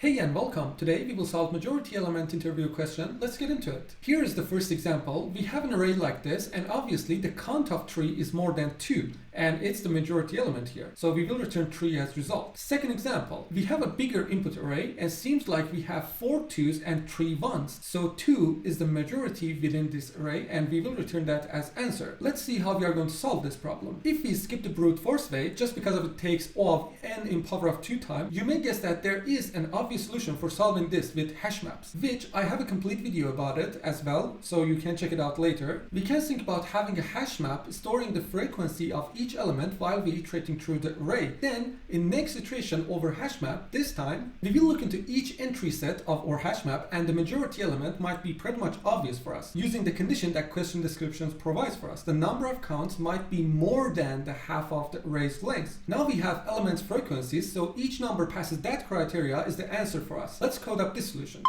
Hey and welcome. Today we will solve majority element interview question. Let's get into it. Here is the first example. We have an array like this and obviously the count of 3 is more than 2 and it's the majority element here. So we will return 3 as result. Second example. We have a bigger input array and seems like we have 4 2's and 3 1's. So 2 is the majority within this array and we will return that as answer. Let's see how we are going to solve this problem. If we skip the brute force way, just because it takes O of n in power of 2 time, you may guess that there is an obvious solution for solving this with hash maps, which I have a complete video about it as well, so you can check it out later. We can think about having a hash map storing the frequency of each element while we iterating through the array. Then in next iteration over hash map, this time we will look into each entry set of our hash map and the majority element might be pretty much obvious for us using the condition that question descriptions provides for us. The number of counts might be more than the half of the array's length. Now we have elements frequencies, so each number passes that criteria is the answer for us. Let's code up this solution.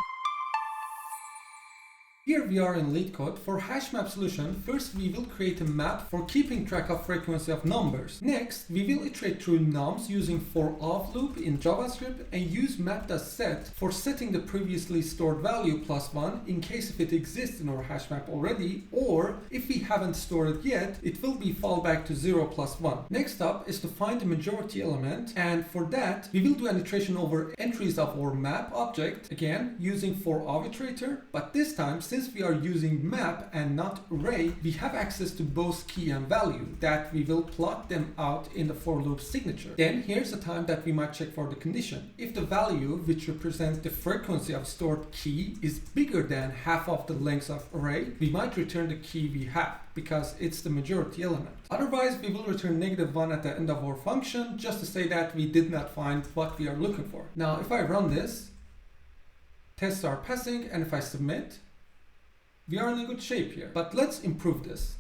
Here we are in Leetcode. For HashMap solution, first we will create a map for keeping track of frequency of numbers. Next, we will iterate through nums using for-of loop in JavaScript and use map.set for setting the previously stored value +1 in case if it exists in our HashMap already, or if we haven't stored it yet, it will be fallback to 0 + 1. Next up is to find the majority element, and for that we will do an iteration over entries of our map object, again using for-of iterator, but this time since we are using map and not array, we have access to both key and value that we will plot them out in the for loop signature. Then here's the time that we might check for the condition. If the value, which represents the frequency of stored key, is bigger than half of the length of array, we might return the key we have because it's the majority element. Otherwise, we will return -1 at the end of our function just to say that we did not find what we are looking for. Now, if I run this, tests are passing, and if I submit, we are in a good shape here, but let's improve this.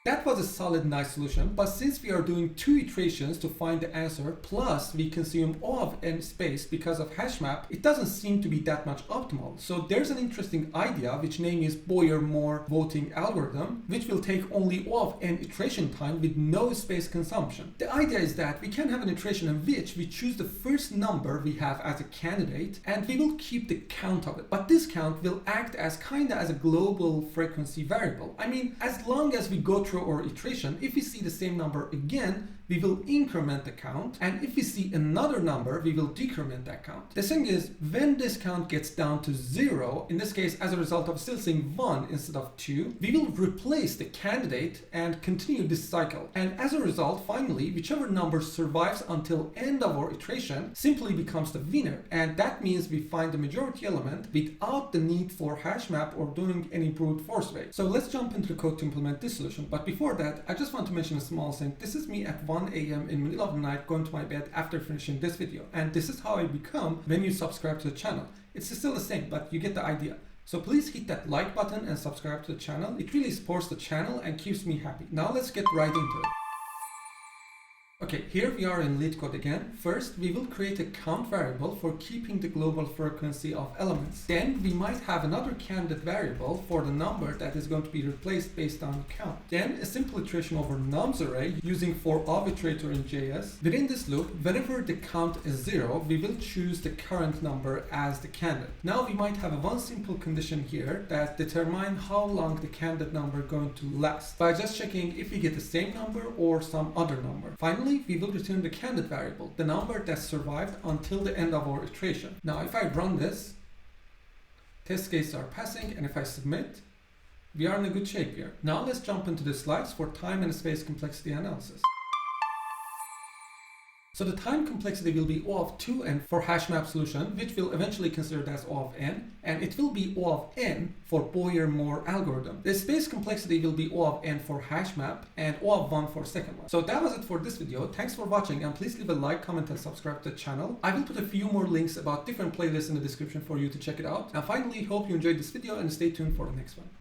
That was a solid, nice solution, but since we are doing 2 iterations to find the answer, plus we consume O of n space because of HashMap, it doesn't seem to be that much optimal. So there's an interesting idea, which name is Boyer-Moore voting algorithm, which will take only O of n iteration time with no space consumption. The idea is that we can have an iteration in which we choose the first number we have as a candidate, and we will keep the count of it. But this count will act as kinda as a global frequency variable. I mean, as long as we go through our iteration, if we see the same number again, we will increment the count, and if we see another number, we will decrement that count. The thing is, when this count gets down to 0, in this case as a result of still seeing 1 instead of 2, we will replace the candidate and continue this cycle. And as a result, finally, whichever number survives until end of our iteration simply becomes the winner, and that means we find the majority element without the need for HashMap or doing any brute force way. So let's jump into the code to implement this solution. But before that, I just want to mention a small thing. This is me at 1 a.m. in the middle of the night going to my bed after finishing this video. And this is how I become when you subscribe to the channel. It's still the same, but you get the idea. So please hit that like button and subscribe to the channel. It really supports the channel and keeps me happy. Now let's get right into it. Okay, here we are in Leetcode again. First, we will create a count variable for keeping the global frequency of elements. Then we might have another candidate variable for the number that is going to be replaced based on count. Then a simple iteration over nums array using for-of iterator in JS. Within this loop, whenever the count is 0, we will choose the current number as the candidate. Now we might have one simple condition here that determines how long the candidate number is going to last by just checking if we get the same number or some other number. Finally, we will return the candidate variable, the number that survived until the end of our iteration. Now, if I run this, test cases are passing, and if I submit, we are in a good shape here. Now let's jump into the slides for time and space complexity analysis. So the time complexity will be O of 2n for HashMap solution, which will eventually consider as O of n, and it will be O of n for Boyer-Moore algorithm. The space complexity will be O of n for HashMap and O of 1 for second one. So that was it for this video. Thanks for watching, and please leave a like, comment, and subscribe to the channel. I will put a few more links about different playlists in the description for you to check it out. And finally, hope you enjoyed this video and stay tuned for the next one.